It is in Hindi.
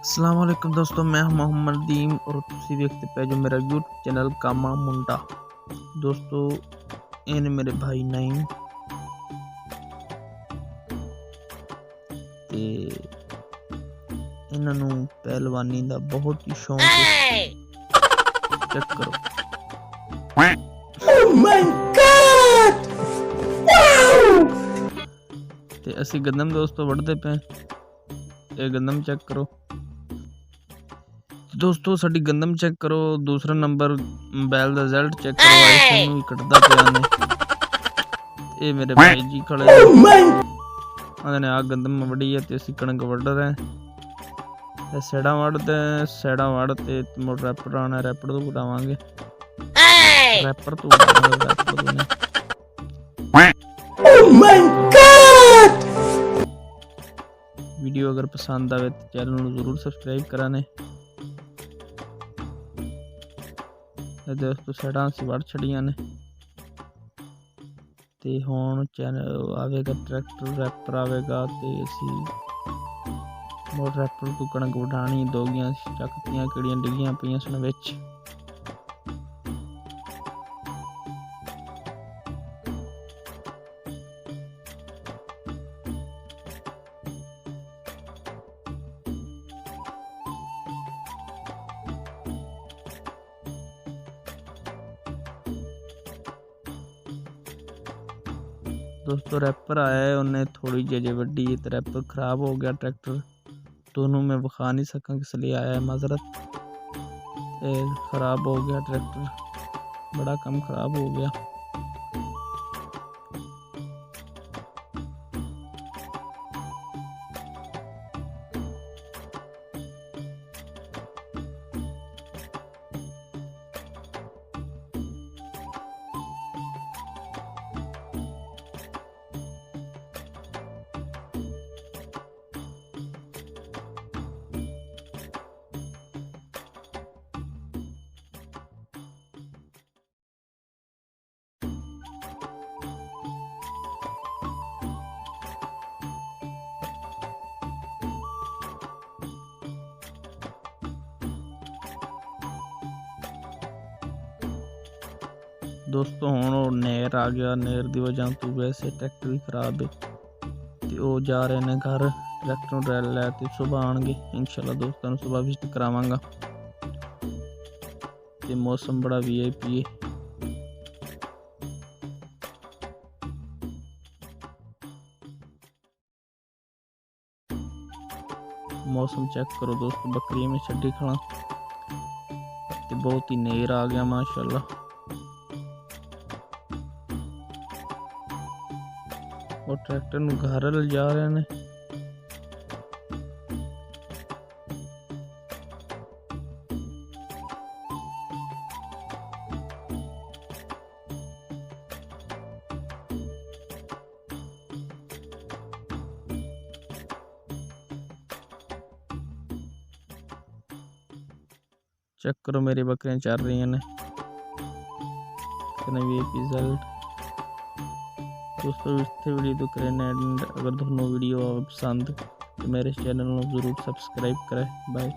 अस्सलाम वालेकुम दोस्तों, मैं मोहम्मद दीम और तुसी देखते पे जो मेरा यूट्यूब चैनल कामा मुंडा। दोस्तों इन मेरे भाई नईम ते इन्हों पहलवानी का बहुत ही शौक है। चेक करो। Oh my God! ते असी गंदम दोस्तों वढ़ते पे, ये गंदम चेक करो दोस्तों, साडी गंदम चेक करो। दूसरा नंबर बैल दा रिजल्ट चेक करो, आईफोन भी कटदा पिया ने। ये मेरे भाई जी खड़े ने आ गंदम वड़ी है ते असी कणक वढ़ रहे हैं। सेड़ा वढ़ते हैं, सेड़ा वढ़ते मोड़ रैपर आना, रैपर तो उड़ावांगे, रैपर तो उड़ावांगे, रैपर तो नहीं। Oh my God! वीडियो अगर पसंद आवे तो चैनल को जरूर सब्सक्राइब कराने। दोस्तों सेड़ा असी वढ़ छड़ियां ने ते हुण चैनल आवेगा, ट्रैक्टर रैपर आवेगा ते असी मोड़ रैपर को कणक वढ़ानी। दोगियां चकतियां किड़ियां डिगियां पईयां सन विच। दोस्तों रैपर आया है, उन्हें थोड़ी जी वड्डी तो रैपर खराब हो गया। ट्रैक्टर दोनों में बखा नहीं सका किस लिए आया है, माजरत। खराब हो गया ट्रैक्टर, बड़ा कम खराब हो गया। दोस्तों हुण नेर आ गया, नेर की वजह तो वैसे ट्रैक्टर भी खराब है तो वो जा रहे ने घर। ट्रैक्टर ड्रैल लैते सुबह आएंगे इंशाल्लाह। दोस्तों सुबह विजिट करावांगा ते मौसम बड़ा VIP है। मौसम चेक करो दोस्तों, बकरी में छड्डी खड़ा ते बहुत ही नेर आ गया माशाल्लाह। और ट्रैक्टर ਨੂੰ घर ले जा रहे ने। चेक करो मेरी बकरियां चल रही ने VIP रिजल्ट। दोस्तों इस वीडियो तो करें एंड अगर दोनों वीडियो पसंद तो मेरे चैनल को जरूर सब्सक्राइब करें। बाय।